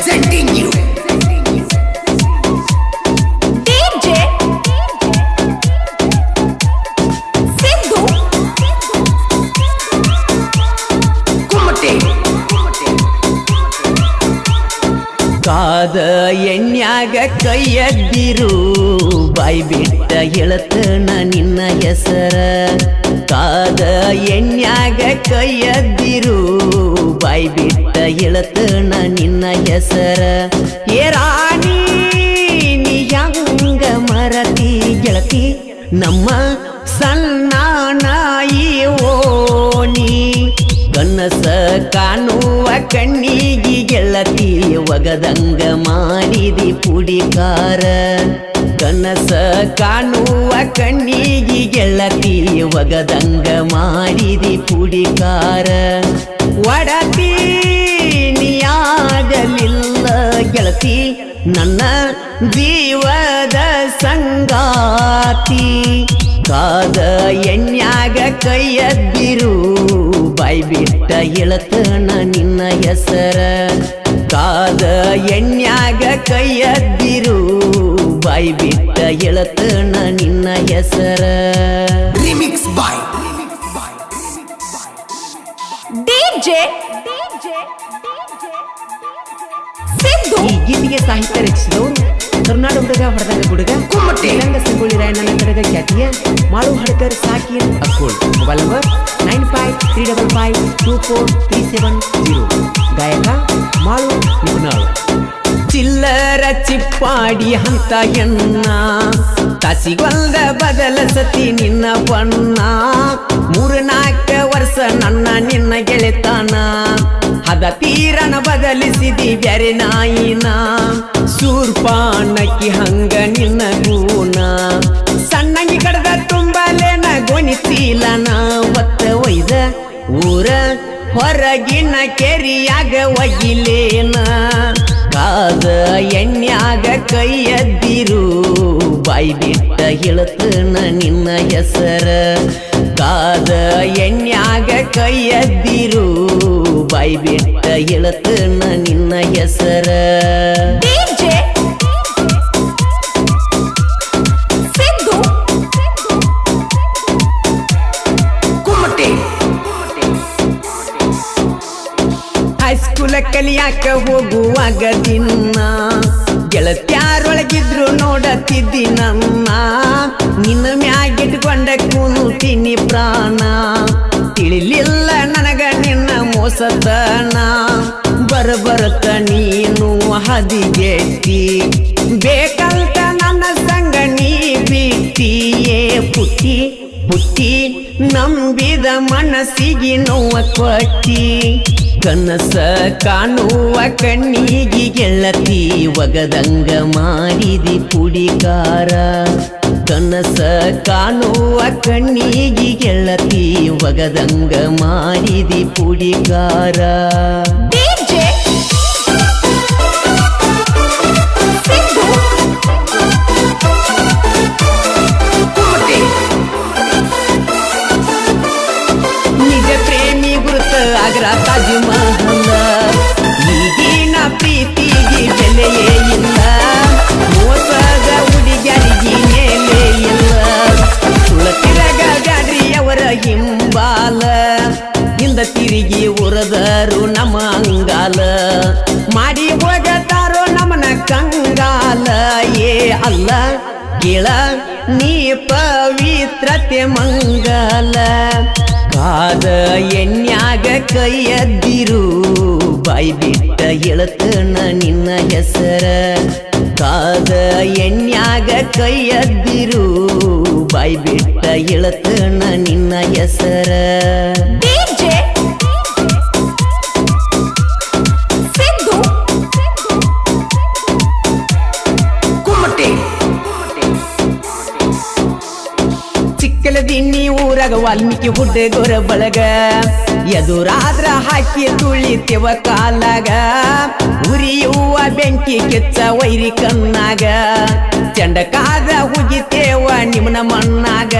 presenting you DJ Sidhu Kumate ಕಾದ ಎಣ್ಯಾಗ ಕೈಯದ್ದಿರು ಬಾಯಿ ಬಿಟ್ಟ ಹೇಳತನ ನಿನ್ನ ಹೆಸರ ಕಾದ ಎಣ್ಯಾಗ ಕೈಯದ್ದಿರು ಬಾಯಿ ಬಿಟ್ಟ ಹೇಳತನ ನಿನ್ನ ಹೆಸರ ಏ ರಾಣಿ ನೀ ಹಂಗ ಮರತಿ ಗೆಳತಿ ನಮ್ಮ ಸಣ್ಣ ನಾಯಿ ಓಣಿ ಕನಸ ಕಾಣುವ ಕಣ್ಣಿಗೆ ಗೆಳತಿ ಒಗದಂಗ ಮಾಡಿದಿ ಪುಡಿಕಾರ ಕನಸ ಕಾಣುವ ಕಣ್ಣಿಗೆ ಗೆಳತಿ ಒಗದಂಗ ಮಾಡಿದಿ ಪುಡಿಕಾರ ಒಡತಿ ನೀಯಾಗಲಿಲ್ಲ ಗೆಳತಿ ನನ್ನ ಜೀವದ ಸಂಗಾತಿ ಕಾದ ಎಣ್ಯಾಗ ಕೈಯದ್ದಿರು ಬಾಯಿ ಬಿಟ್ಟ ಹೇಳತನ ನಿನ್ನ ಹೆಸರ ಕಾದ ಎಣ್ಯಾಗ ಕೈಯದ್ದಿರು ಬಾಯಿ ಬಿಟ್ಟ ಹೇಳತನ ನಿನ್ನ ಹೆಸರ ರಿಮಿಕ್ಸ್ ಬಾಯ್ ಡಿಜೆ ಸಿದ್ದು ಈ ಗೀತೆಗೆ ಸಾಹಿತ್ಯ ರಚಿಸಿದವರು ಕರ್ನಾಟಕ ಹುಡುಗ ಹೊಡೆದಂಗ ಹುಡುಗ ಶ್ರೀರಂಗ ಸಂಗೊಳ್ಳಿ ರಾಯಣ್ಣನ ಕಡೆಗ ಖ್ಯಾತಿಯ ಮಾಳು ಹಡಕರ್ ಸಾಕಿ ಅಕ್ಕೋಳ್ ಮೊಬೈಲ್ ನಂಬರ್ 9535524370 ಗಾಯಕ ಮಾಳು ನಿಪುಣಾಳು ಚಿಲ್ಲರ ಚಿಪ್ಪಾಡಿ ಹಂತ ಎನ್ನ ತಾಸಿಗೊಂದ ಬದಲ ಸತಿ ನಿನ್ನ ಬಣ್ಣ 3-4 ವರ್ಷ ನನ್ನ ನಿನ್ನ ಗೆಳೆತನ ಹದ ತೀರನ ಬದಲಿಸಿದಿ ಬ್ಯಾರೆ ನಾಯಿನ ಸೂರ್ಪಾನಕ್ಕಿ ಹಂಗ ನಿನ್ನ ಗೂಣ ಸಣ್ಣಂಗಿ ಕಡದ ತುಂಬಲೇನ ಗೊಣಿತೀಲನ ಒತ್ತ ಒಯ್ದ ಊರ ಹೊರಗಿನ ಕೆರಿಯಾಗ ಒಗಿಲೇನ ಕಾದ ಎಣ್ಯಾಗ ಕೈಯದ್ದಿರು ಬಾಯಿ ಬಿಟ್ಟ ಹೇಳತನ ನಿನ್ನ ಹೆಸರ ಕಾದ ಎಣ್ಯಾಗ ಕೈಯದ್ದಿರು ಬಾಯಿ ಬಿಟ್ಟ ಹೇಳತನ ನಿನ್ನ ಹೆಸರ ಸಿದ್ದು ಕುಮಟೆ ಹೈಸ್ಕೂಲ ಕಲಿಯಾಕ ಹೋಗುವಾಗ ದಿನ ಗೆಳತ್ಯಾರೊಳಗಿದ್ರು ನೋಡತ್ತಿದ್ದಿ ನನ್ನ ನಿನ್ನ ಮ್ಯಾಗಿಟ್ಕೊಂಡ ಕೂನುತೀನಿ ಪ್ರಾಣ ತಿಳಿಲಿಲ್ಲ ನನಗ ನಿನ್ನ ಮೋಸತನ ಬರಬರತ ನೀನು ಹದಿಗೆಟ್ಟಿ ಬೇಕಂತ ನನ್ನ ಸಂಗ ನೀ ಬಿಟ್ಟಿಯೇ ಪುಟ್ಟಿ ಪುಟ್ಟಿ ನಂಬಿದ ಮನಸ್ಸಿಗೆ ನೋವ ಕೊಟ್ಟಿ ಕನಸ ಕಾಣುವ ಕಣ್ಣಿಗೆ ಗೆಳತಿ ಒಗದಂಗ ಮಾಡಿದಿ ಪುಡಿಕಾರ ಕನಸ ಕಾಣುವ ಕಣ್ಣಿಗೆ ಗೆಳತಿ ಒಗದಂಗ ಮಾಡಿದಿ ಪುಡಿಕಾರ ನಿಜ ಪ್ರೇಮಿ ಗುರುತ ಆಗ್ರ ತಾಜ್ ಮಹಲ್ ಈಗಿನ ಪ್ರೀತಿಗೆ ಬೆಲೆಯೇ ಇಲ್ಲ ಮೋಸದ ಹುಡುಗರಿಗೆ ಮೇಲೆ ಇಲ್ಲ ಸುಳತಿರಗ ಗಾಡ್ರಿಯವರ ಹಿಂಬಾಲ ಹಿಂದ ತಿರುಗಿ ಉರದರು ನಮ್ಮ ಅಂಗಾಲ ಮಾಡಿ ಹೋಗತಾರೋ ನಮ್ಮನ ಕಂಗಾಲ ಏ ಅಲ್ಲ ಕೇಳ ನೀ ಪವಿತ್ರತೆ ಮಂಗಲ ಕಾದ ಎಣ್ಯಾಗ ಕೈಯದ್ದಿರು ಬಾಯಿ ಬಿಟ್ಟ ಹೇಳತನ ನಿನ್ನ ಹೆಸರ ಕಾದ ಎಣ್ಯಾಗ ಕೈಯದ್ದಿರು ಬಾಯಿ ಬಿಟ್ಟ ಹೇಳತನ ನಿನ್ನ ಹೆಸರ ಸಿದ್ದು ಕುಮಟೆ ಚಿಕ್ಕಲದಿನ್ನಿ ಊರಾಗ ವಾಲ್ಮೀಕಿ ಹುಡುಗರ ಬಳಗ ಎದುರಾದ್ರ ಹಾಕಿ ತುಳಿತೇವ ಕಾಲಾಗ ಉರಿಯುವ ಬೆಂಕಿ ಕೆಚ್ಚ ವೈರಿ ಕಣ್ಣಾಗ ಚಂಡಕಾದ ಹುಗಿತೇವ ನಿಮ್ನ ಮಣ್ಣಾಗ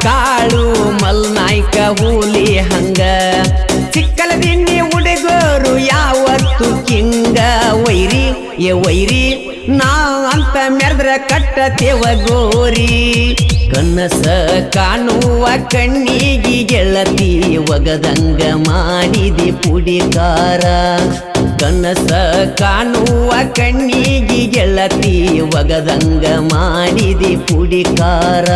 ಕಾಳು ಮಲ್ನಾಯ್ಕ ಹೂಲಿ ಹಂಗ ಚಿಕ್ಕಲದಿನ್ನಿ ಹುಡುಗರು ಯಾವತ್ತು ಕಿಂಗ ಏ ವೈರಿ ನಾ ಅಂತ ಮೆರೆದ್ರ ಕಟ್ಟತೇವ ಗೋರಿ ಕನಸ ಕಾಣುವ ಕಣ್ಣಿಗೆ ಗೆಳತಿ ಒಗದಂಗ ಮಾಡಿದಿ ಪುಡಿಕಾರ ಕನಸ ಕಾಣುವ ಕಣ್ಣಿಗೆ ಗೆಳತಿ ಒಗದಂಗ ಮಾಡಿದಿ ಪುಡಿಕಾರ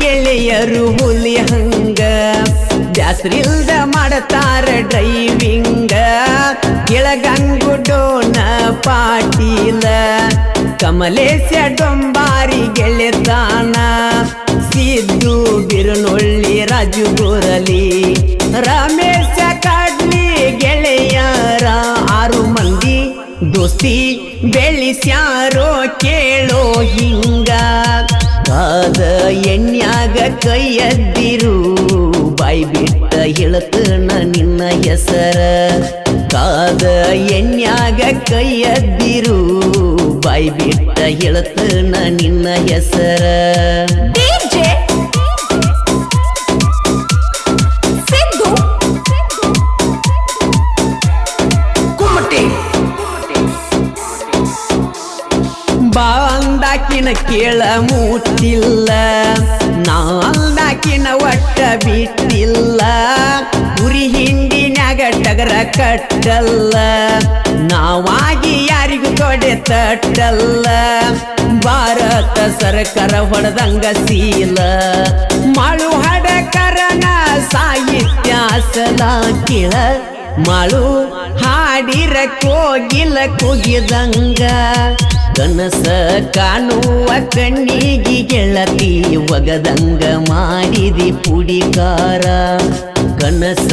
ಗೆಳೆಯರು ಹುಲಿ ಹಂಗ ಬ್ಯಾಸ್ರಿಲ್ದ ಮಾಡತಾರ ಡ್ರೈವಿಂಗ ಕೆಳಗಂಗುಡೋನ ಪಾಟೀಲ ಕಮಲೇಶ ಡೊಂಬಾರಿ ಗೆಳೆತಾನ ಸಿದ್ದು ಬಿರುನೊಳ್ಳಿ ರಾಜು ಗೋರಲಿ ರಮೇಶ ಕಾಡ್ಲಿ ಗೆಳೆಯರ 6 ಮಂದಿ ದೋಸ್ತಿ ಬೆಳಿಸ್ಯಾರೋ ಕೇಳೋ ಹಿಂಗ ಕಾದ ಎಣ್ಯಾಗ ಕೈಯದ್ದಿರು ಬಾಯಿ ಬಿಟ್ಟ ಹೇಳ್ತನ ನಿನ್ನ ಹೆಸರ ಕಾದ ಎಣ್ಯಾಗ ಕೈಯದ್ದಿರು ಬಾಯಿ ಬಿಟ್ಟ ಹೇಳ್ತನ ನಿನ್ನ ಹೆಸರ ಬಾಂದಾಕಿನ ಕೇಳ ಮುಟ್ಟಿಲ್ಲ ನಾಲ್ದಾಕಿನ ಒಟ್ಟ ಬಿಟ್ಟಿಲ್ಲ ಉರಿ ಹಿಂಡಿನ್ಯಾಗ ಟಗರ ಕಟ್ಟಲ್ಲ ನಾವಾಗಿ ಯಾರಿಗೂ ತೊಡೆ ತಟ್ಟಲ್ಲ ಭಾರತ ಸರ್ಕಾರ ಹೊಡೆದಂಗ ಸೀಲ ಮಾಳು ಹಡಕರನ ಸಾಹಿತ್ಯ ಸಲ ಕೇಳ ಮಾಳು ಹಾಡಿರ ಕೋಗಿಲ ಕುಗಿದಂಗ ಕನಸ ಕಾಣುವ ಕಣ್ಣಿಗೆ ಗೆಳತಿ ಒಗದಂಗ ಮಾಡಿದಿ ಪುಡಿಕಾರ ಕನಸ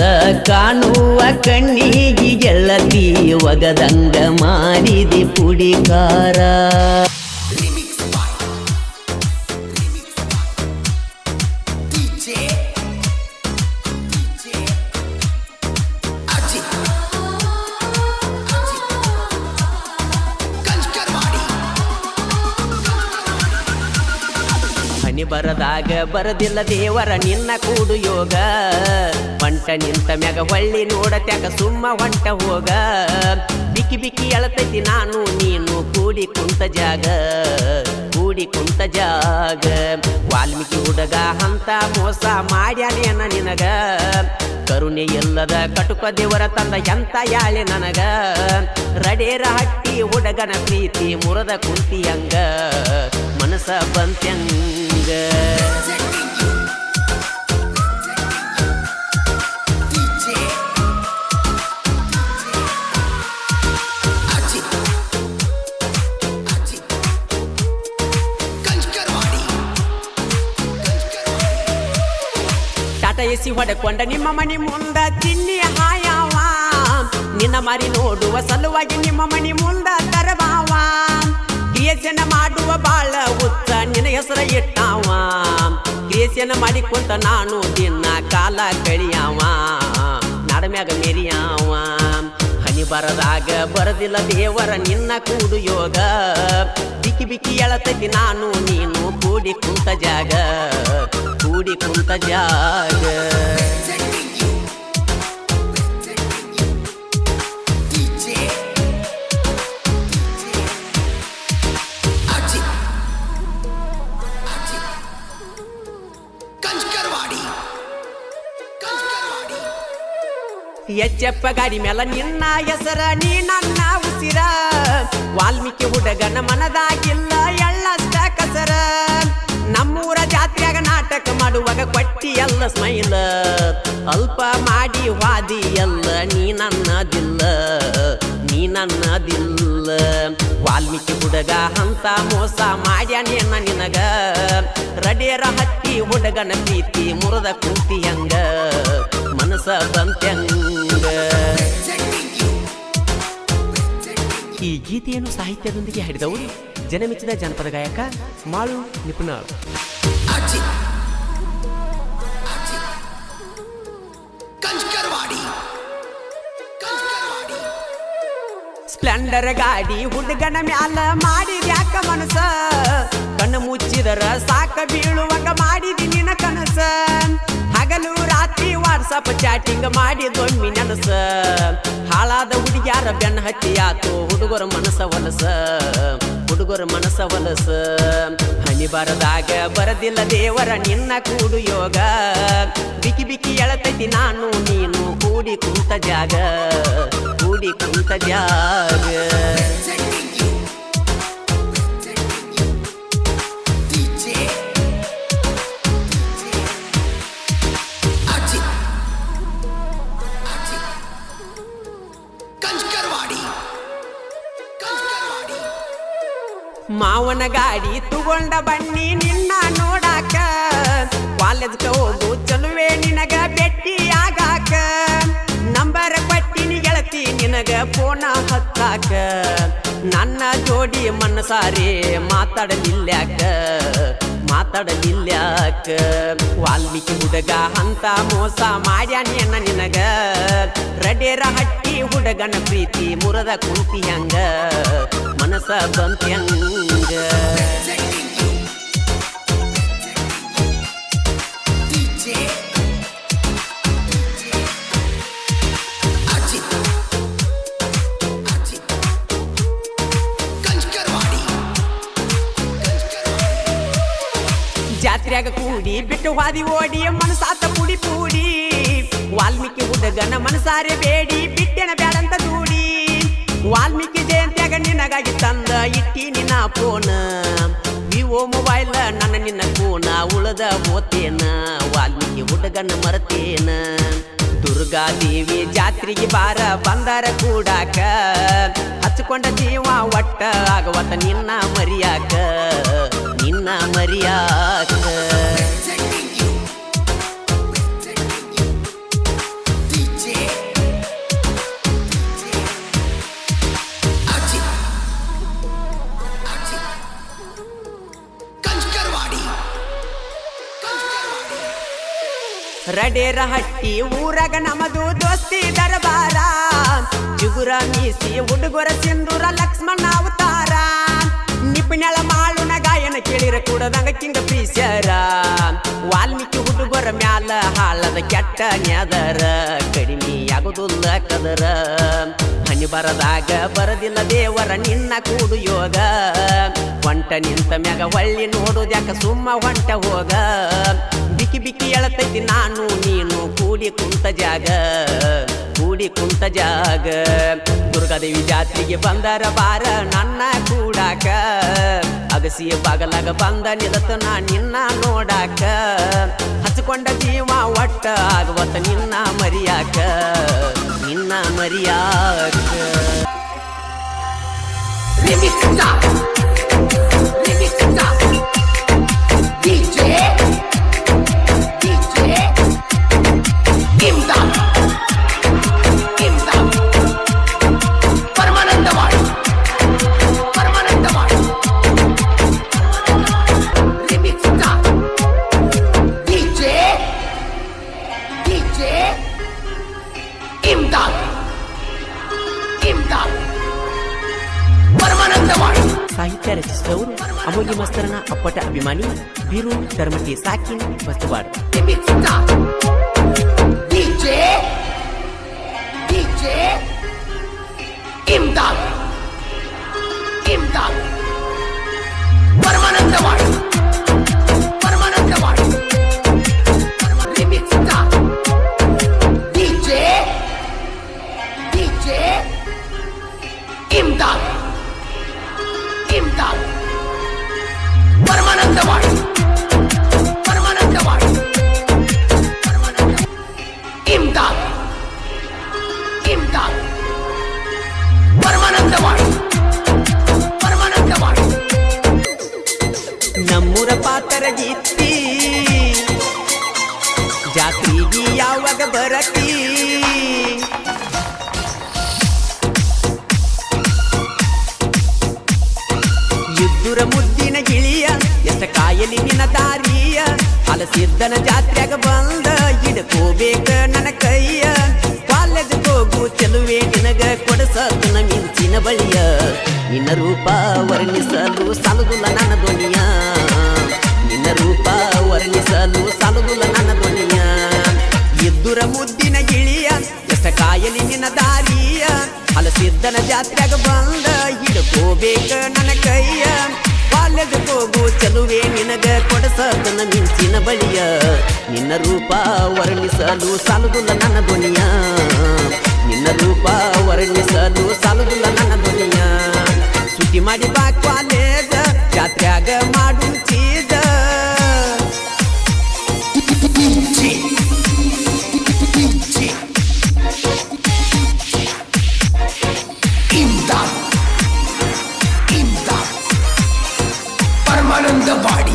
ಕಾಣುವ ಕಣ್ಣಿಗೆ ಗೆಳತಿ ಒಗದಂಗ ಮಾಡಿದಿ ಪುಡಿಕಾರ ಹನಿ ಬರದಾಗ ಬರದಿಲ್ಲ ದೇವರ ನಿನ್ನ ಕೂಡು ಯೋಗ ಪಂಟ ನಿಂತ ಮ್ಯಾಗ ಹೊಳ್ಳಿ ನೋಡತ್ಯಾಕ ಸುಮ್ಮ ಹೊಂಟ ಹೋಗ ಬಿಕ್ಕಿ ಬಿಕ್ಕಿ ಎಳತೈತಿ ನಾನು ನೀನು ಕೂಡಿ ಕುಂತ ಜಾಗ ವಾಲ್ಮೀಕಿ ಹುಡುಗ ಅಂತ ಮೋಸ ಮಾಡ್ಯಾನೇನ ನಿನಗ ಕರುಣೆ ಎಲ್ಲದ ಕಟುಕ ದೇವರ ತಂದ ಎಂತ ಯಾಳೆ ನನಗ ರಡೇರ ಹಟ್ಟಿ ಹುಡುಗನ ಪ್ರೀತಿ ಮುರದ ಕುಂತಿಯಂಗ ಮನಸ ಬಂತ್ಯಂಗ ಟಾಟಾ ಎಸಿ ಹೊಡೆಕೊಂಡ ನಿಮ್ಮ ಮನಿ ಮುಂದ ಚಿನ್ನಿ ಹಾಯವ ನಿನ್ನ ಮಾರಿ ನೋಡುವ ಸಲುವಾಗಿ ನಿಮ್ಮ ಮನಿ ಮುಂದ ತರಬಾವ ಕ್ರಿಯೇಷನ್ ಮಾಡುವ ಬಾಳ ಉತ್ತ ನಿನ್ನ ಹೆಸರ ಇಟ್ಟಾವ ಕ್ರಿಯೇಷನ್ ಮಾಡಿಕೊಂತ ನಾನು ದಿನ ಕಾಲ ಕಳಿಯಾವ ನಾಡಮ್ಯಾಗ ಮೇರಿಯಾವ ಹನಿ ಬರದಾಗ ಬರದಿಲ್ಲ ದೇವರ ನಿನ್ನ ಕೂಡು ಯೋಗ ಬಿಕ್ಕಿ ಬಿಕ್ಕಿ ಎಳತೈತಿ ನಾನು ನೀನು ಕೂಡಿ ಕುಂತ ಜಾಗ ಎಚ್ಚಪ್ಪ ಗಾಡಿ ಮೇಲ ನಿನ್ನ ಹೆಸರ ನೀ ನನ್ನ ಉಸಿರ ವಾಲ್ಮೀಕಿ ಹುಡುಗನ ಮನದಾಗಿಲ್ಲ ಎಳ್ಳಷ್ಟ ಕಸರ ನಮ್ಮೂರ ಜಾತ್ರೆಯಾಗ ನಾಟಕ ಮಾಡುವಾಗ ಕೊಟ್ಟಿ ಎಲ್ಲ ಸ್ಮೈಲ ಅಲ್ಪ ಮಾಡಿ ವಾದಿ ಎಲ್ಲ ನೀ ನನ್ನದಿಲ್ಲ ವಾಲ್ಮೀಕಿ ಹುಡುಗ ಅಂತ ಮೋಸ ಮಾಡ್ಯಾನೇನ ನಿನಗ ರಡೇರ ಹತ್ತಿ ಹುಡುಗನ ಪ್ರೀತಿ ಮುರದ ಕುಂತಿಯಂಗ ಮನಸ ಬಂತ್ಯಂಗ ಈ ಗೀತೆಯನ್ನು ಸಾಹಿತ್ಯದೊಂದಿಗೆ ಹಾಡಿದವರು ಜನಮೆಚ್ಚಿದ ಜನಪದ ಗಾಯಕ ಮಾಳು ನಿಪುಣಾಳ್. ಸ್ಪ್ಲೆಂಡರ್ ಸ್ಪ್ಲೆಂಡರ್ ಗಾಡಿ ಹುಡುಗನ ಮ್ಯಾಲ ಮಾಡಿದ್ಯಾಕ ಮನಸ ಕಣ್ಣು ಮುಚ್ಚಿದರ ಸಾಕ ಬೀಳುವಂಗ ಮಾಡಿದಿ ನಿನ್ನ ಕನಸ ಹಗಲು ರಾತ್ರಿ ವಾಟ್ಸಪ್ ಚಾಟಿಂಗ್ ಮಾಡಿದೊಮ್ಮಿ ನನಸ ಹಾಳಾದ ಹುಡುಗ್ಯಾರ ಬೆನ್ನ ಹತ್ತಿಯಾತು ಹುಡುಗರ ಮನಸ ವಲಸ ಹುಡುಗರ ಮನಸ ವಲಸ ಹನಿ ಬರದಾಗ ಬರದಿಲ್ಲ ದೇವರ ನಿನ್ನ ಕೂಡು ಯೋಗ ಬಿಕಿ ಬಿಕಿ ಎಳತೈತಿ ನಾನು ನೀನು ಕೂಡಿ ಕುಂತ ಜಾಗ ಕೂಡಿ ಕುಂತ ಜಾಗ ಮಾವನ ಗಾಡಿ ತಗೊಂಡ ಬನ್ನಿ ನಿನ್ನ ನೋಡಾಕ ಕಾಲೇಜ್ಗೆ ಹೋಗು ಚಲುವೆ ನಿನಗ ಭೇಟಿ ಆಗಾಕ ನಂಬರ್ ಕೊಟ್ಟಿನಿ ಗೆಳತಿ ನಿನಗ ಫೋನ ಹತ್ತಾಕ ನನ್ನ ಜೋಡಿ ಮನಸಾರೆ ಮಾತಾಡಲಿಲ್ಯಾಕ ಮಾತಾಡಲಿಲ್ಯಾಕ ವಾಲ್ಮೀಕಿ ಹುಡುಗ ಅಂತ ಮೋಸ ಮಾಡ್ಯಾನೇನ ನಿನಗ ರಡೇರ ಹಟ್ಟಿ ಹುಡುಗನ ಪ್ರೀತಿ ಮುರದ ಕುಂತಿ ಹಂಗ ಮನಸ ಬಂತ್ಯಂಗ ಜಾತ್ರೆಯಾಗ ಕೂಡಿ ಬಿಟ್ಟು ಹಾದಿ ಓಡಿ ಮನಸಾತ ಪುಡಿ ಪೂಡಿ ವಾಲ್ಮೀಕಿ ಹುಡುಗನ ಮನಸಾರೆ ಬೇಡಿ ಬಿಟ್ಟೆನ ಬ್ಯಾಡಂತ ದೂಡಿ ವಾಲ್ಮೀಕಿ ಜಯಂತಿಯಾಗ ನಿನಗಾಗಿ ತಂದ ಇಟ್ಟಿ ನಿನ್ನ ಫೋನ್ ವಿವೋ ಮೊಬೈಲ್ ನನ್ನ ನಿನ್ನ ಫೋನ ಉಳದ ಓತೇನ ವಾಲ್ಮೀಕಿ ಹುಡುಗನ ಮರತೇನ ದುರ್ಗಾದೇವಿ ಜಾತ್ರೆಗೆ ಬಾರ ಬಂದಾರ ಕೂಡಾಕ ಹಚ್ಕೊಂಡ ಜೀವ ಒಟ್ಟ ಆಗವತ್ತ ನಿನ್ನ ಮರಿಯಾಕ ನಿನ್ನ ಮರಿಯಾಕ ರಡೇರ ಹಟ್ಟಿ ಊರಾಗ ನಮದು ದೋಸ್ತಿ ದರಬಾರ ಜುಗುರ ಮೀಸಿ ಹುಡುಗರ ಸಿಂಧೂರ ಲಕ್ಷ್ಮಣ ಅವತಾರ ನಿಪುಣಳ ಮಾಳುನ ಗಾಯನ ಕೇಳಿರ ಕೂಡದಂಗ ಕಿಂಗ ಪ್ರೀಸ್ಯಾರ ವಾಲ್ಮೀಕಿ ಹುಡುಗರ ಮ್ಯಾಲ ಹಾಳದ ಕೆಟ್ಟ ನ್ಯಾದರ ಕಡಿಮೆ ಆಗುದಿಲ್ಲ ಕದರ ಹನಿ ಬರದಾಗ ಬರದಿಲ್ಲ ದೇವರ ನಿನ್ನ ಕೂಡು ಯೋಗ ಹೊಂಟ ನಿಂತ ಮ್ಯಾಗ ಹೊಳ್ಳಿ ನೋಡುದ್ಯಾಕ ಸುಮ್ಮ ಹೊಂಟ ಹೋಗ ಬಿಕಿ ಬಿಕಿ ಎಳತೈತಿ ನಾನು ನೀನು ಕೂಡಿ ಕುಂತ ಜಾಗ ಕೂಡಿ ಕುಂತ ಜಾಗ ದುರ್ಗಾದೇವಿ ಜಾತ್ರೆಗೆ ಬಂದರ ಬಾರ ನನ್ನ ಕೂಡಾಕ ಅಗಸಿಯ ಬಾಗಲಾಗ ಬಂದ ನಿಲತ ನಾ ನಿನ್ನ ನೋಡಾಕ ಹಚ್ಕೊಂಡ ಜೀವ ಒಟ್ಟ ಆಗುವತ್ತ ನಿನ್ನ ಮರಿಯಾಕ ನಿನ್ನ ಮರಿಯಾಕ ಸಾಹಿತ್ಯ ರಚಿಸಿದವರು ಅಮೋಘಿ ಮಸ್ತರನ ಅಪ್ಪಟ ಅಭಿಮಾನಿ ಬೀರು ಧರ್ಮಕ್ಕೆ ಸಾಕಿನ್ ಬಸ್ತುವಾಡ್ ನಮ್ಮೂರ ಪಾತರ ಗೀತಿ ಜಾತ್ರೆಗೆ ಯಾವಾಗ ಬರತಿ ಯುದ್ಧುರ ಮುದ್ದಿನ ಗಿಳಿಯ ಎಷ್ಟ ಕಾಯಲಿ ನಿನ್ನ ದಾರಿಯ ಹಲಸಿದ್ದನ ಜಾತ್ರೆಯಾಗ ಬಂದ ಹಿಡ್ಕೋಬೇಕ ನನ್ನ ಕೈಯ ಕಾಲೇಜ್ ಹೋಗು ಚೆಲುವೆ ನಿನಗ ಕೊಡಸ ಕೊಡಸತನ ಮಿಂಚಿನ ಬಳಿಯ ನಿನ್ನ ರೂಪ ವರ್ಣಿಸಲು ಸಾಲುದಿಲ್ಲ ನನ್ನ ಧ್ವನಿಯ ನಿನ್ನ ರೂಪ ವರ್ಣಿಸಲು ಸಾಲುದಿಲ್ಲ ನನ್ನ ಧ್ವನಿಯ ಇದ್ದುರ ಮುದ್ದಿನ ಗಿಳಿಯ ಎಷ್ಟ ಕಾಯಲಿ ನಿನ್ನ ದಾರಿಯ ಹಲಸಿದ್ದನ ಜಾತ್ರೆಯಾಗ ಬಂದ ಹಿಡ್ಕೋಬೇಕ ನನ್ನ ಕೈಯ ಕಾಲೇಜ್ ಹೋಗು ಚಲುವೆ ನಿನಗ ಕೊಡಸತನ ಮಿಂಚಿನ ಬಳಿಯ ನಿನ್ನ ರೂಪ ವರ್ಣಿಸಲು ಸಾಲುದಿಲ್ಲ ನನ್ನ ಧ್ವನಿಯ ನಿನ್ನ ರೂಪ ವರ್ಣಿಸಲು ಸಾಲುದಿಲ್ಲ ನನ್ನ ಧ್ವನಿಯ ಸುಟ್ಟಿ ಮಾಡಿ ಬಾ ಕಾಲೇಜ ಜಾತ್ರೆಯಾಗ ಮಾಡು ಚೀಜ परमानंदवाडी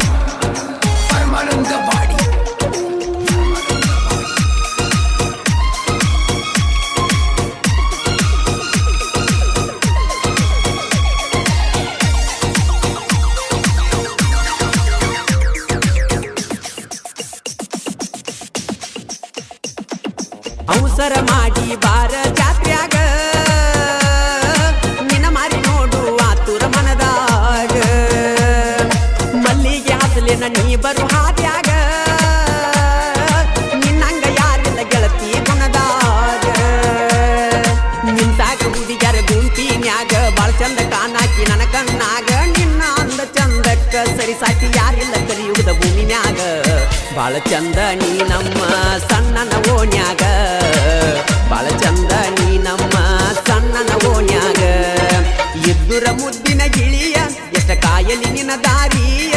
ಅವಸರ ಮಾಡಿ ಬಾರ ಜಾತ್ರೆಯಾಗ ನಿನ್ನ ಮಾರಿ ನೋಡು ಆತುರ ಮನದಾಗ ಮಲ್ಲಿಗೆ ಹಸಲಿನ ನೀ ಬರು ಹಾದ್ಯಾಗ ನಿನ್ನಂಗ ಯಾರಿಲ್ಲ ಗೆಳತಿ ಗುಣದಾಗ ನಿಂತಾಗ ಹುಡುಗ್ಯಾರ ಗುಂಪಿನ್ಯಾಗ ಬಾಳ ಚಂದ ಕಾಣಾಕಿ ನನ್ನ ಕಣ್ಣಾಗ ನಿನ್ನ ಅಂದ ಚಂದಕ್ಕ ಸರಿ ಸಾಕಿ ಯಾರಿಲ್ಲ ಕಲಿಯುಗದ ಭೂಮಿನ್ಯಾಗ ಬಾಳ ಚಂದ ನೀ ನಮ್ಮ ಸಣ್ಣನ ಓಣ್ಯಾಗ ಬಾಳ ಚಂದ ನೀ ನಮ್ಮ ಸಣ್ಣನ ಓಣ್ಯಾಗ ಇದ್ದುರ ಮುದ್ದಿನ ಗಿಳಿಯ ಎಷ್ಟ ಕಾಯಲಿ ನಿನ್ನ ದಾರಿಯ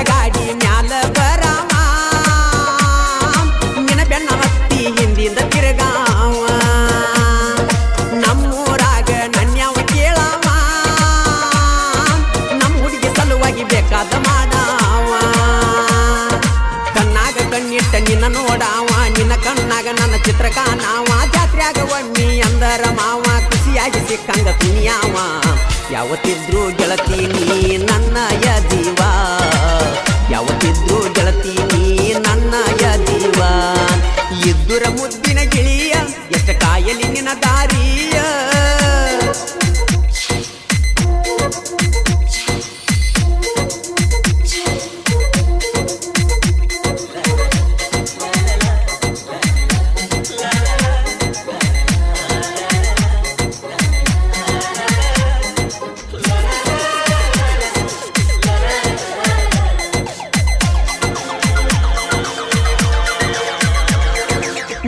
ಗಾಡಿ ಮ್ಯಾಲ ಬರಾವ ನಿನ್ನ ಬೆನ್ನ ಹತ್ತಿ ಹಿಂದಿಂದ ತಿರುಗಾವ ನಮ್ಮೂರಾಗ ನನ್ಯಾವ ಕೇಳಾವ ನಮ್ಮ ಹುಡುಗಿ ಸಲುವಾಗಿ ಬೇಕಾದ ಮಾಡಾವ ಕಣ್ಣಾಗ ಕಣ್ಣಿಟ್ಟ ನಿನ್ನ ನೋಡಾವ ನಿನ್ನ ಕಣ್ಣಾಗ ನನ್ನ ಚಿತ್ರ ಕಾಣಾವ ಜಾತ್ರೆಯಾಗ ಒಮ್ಮಿ ಅಂದರ ಮಾವ ಖುಷಿಯಾಗಿ ಸಿಕ್ಕಂಗ ಕುಣಿಯಾವ ಯಾವತ್ತಿದ್ರು ಗೆಳತಿ ನೀ ನನ್ನಯ ಜೀವ ಯಾವತ್ತಿದ್ರು ಗೆಳತಿ ನೀ ನನ್ನಯ ಜೀವ ಇದ್ದುರ ಮುದ್ದಿನ ಗಿಳಿಯ ಎಷ್ಟ ಕಾಯಲಿ ನಿನ್ನ ದಾರಿಯ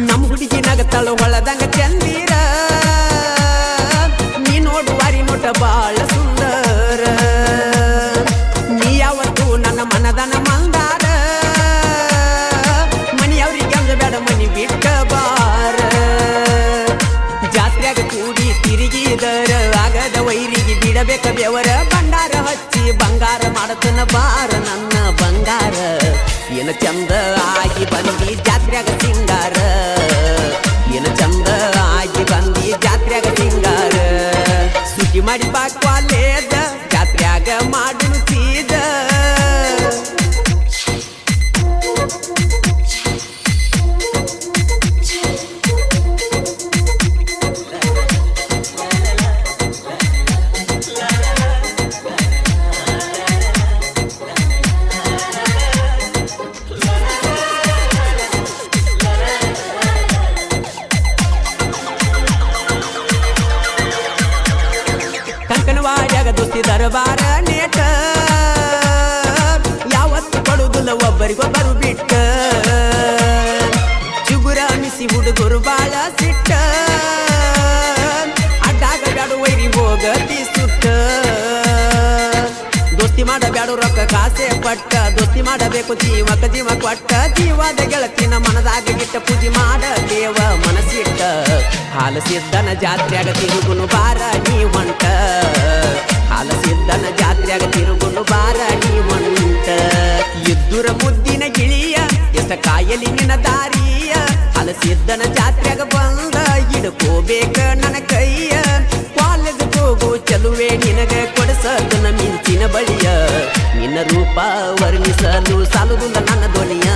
ನಮ್ಮ ಹುಡುಗಿ ನಗತಾಳು ಹೊಳದಂಗ ಚಂದೀರ ನೀ ನೋಡುವಾರಿ ನೋಟ ಬಾಳ ಸುಂದರ ನೀ ಯಾವತ್ತು ನನ್ನ ಮನದನ ಮಂದಾರ ಮನಿಯವ್ರಿಗೆ ಅಂದ ಬೇಡ ಮನಿ ಬಿಟ್ಟ ಬಾರ ಜಾತ್ರೆಯಾಗ ಕೂಡಿ ತಿರುಗಿದರ ಆಗದ ವೈರಿಗೆ ಬಿಡಬೇಕ ಬೆವರ ಭಂಡಾರ ಹಚ್ಚಿ ಬಂಗಾರ ಮಾಡತನ ಬಾರ ನನ್ನ ಬಂಗಾರ ಏನ ಚಂದ ಆಗಿ ಬಂದಿ ಜಾತ್ರೆಯಾಗ ಸಿಂಗಾರ ಏನ ಚಂದ ಆಗಿ ಬಂದಿ ಜಾತ್ರೆಯಾಗ ಸಿಂಗಾರ ಸುಟ್ಟಿ ಮಾಡಿ ಬಾ ಕಾಲೇಜ ಜಾತ್ರೆಯಾಗ ಮಾಡು ಚೀಜ ಕಂಕನವಾಡ್ಯಾಗ ದೋಸ್ತಿ ದರಬಾರ ನೇಟ ಯಾವತ್ತು ಕೊಡುದಿಲ್ಲ ಒಬ್ಬರಿಗೊಬ್ಬರು ಬಿಟ್ಟ ಚಿಗುರ ಅನಿಸಿ ಹುಡುಗರು ಬಾಳ ಸಿಟ್ಟ ಅಡ್ಡಾಗ ಬ್ಯಾಡು ವೈರಿ ಹೋಗತಿ ಸುಟ್ಟ ದೋಸ್ತಿ ಮಾಡಬ್ಯಾಡು ರೊಕ್ಕ ಕಾಸೆ ಪಟ್ಟ ದೋಸ್ತಿ ಮಾಡಬೇಕು ಜೀವಕ ಜೀವ ಕೊಟ್ಟ ಜೀವದ ಗೆಳತಿನ ಮನದಾಗ ಗಿಟ್ಟ ಪೂಜೆ ಮಾಡ ದೇವ ಮನಸ್ಸಿಟ್ಟ ಹಾಲು ಸಿದ್ದನ ಜಾತ್ರೆಯಾಗ ತಿರುಗುನು ಬಾರ ನೀ ಹೊಂಟ ಹಲಸಿದ್ದನ ಜಾತ್ರೆಯಾಗ ತಿರುಗುಂಡು ಬಾರ ನೀ ಹೊಂಟ ಇದ್ದುರ ಮುದ್ದಿನ ಗಿಳಿಯ ಎಷ್ಟ ಕಾಯಲಿ ನಿನ್ನ ದಾರಿಯ ಹಲಸಿದ್ದನ ಜಾತ್ರೆಯಾಗ ಬಂದ ಹಿಡ್ಕೋಬೇಕ ನನ್ನ ಕೈಯ ಕಾಲೇಜ್ ಹೋಗು ಚಲುವೆ ನಿನಗ ಕೊಡಸದನ ಮಿಂಚಿನ ಬಳಿಯ ನಿನ್ನ ರೂಪ ವರ್ಣಿಸಲು ಸಾಲುದಿಲ್ಲ ನನ್ನ ಧ್ವನಿಯ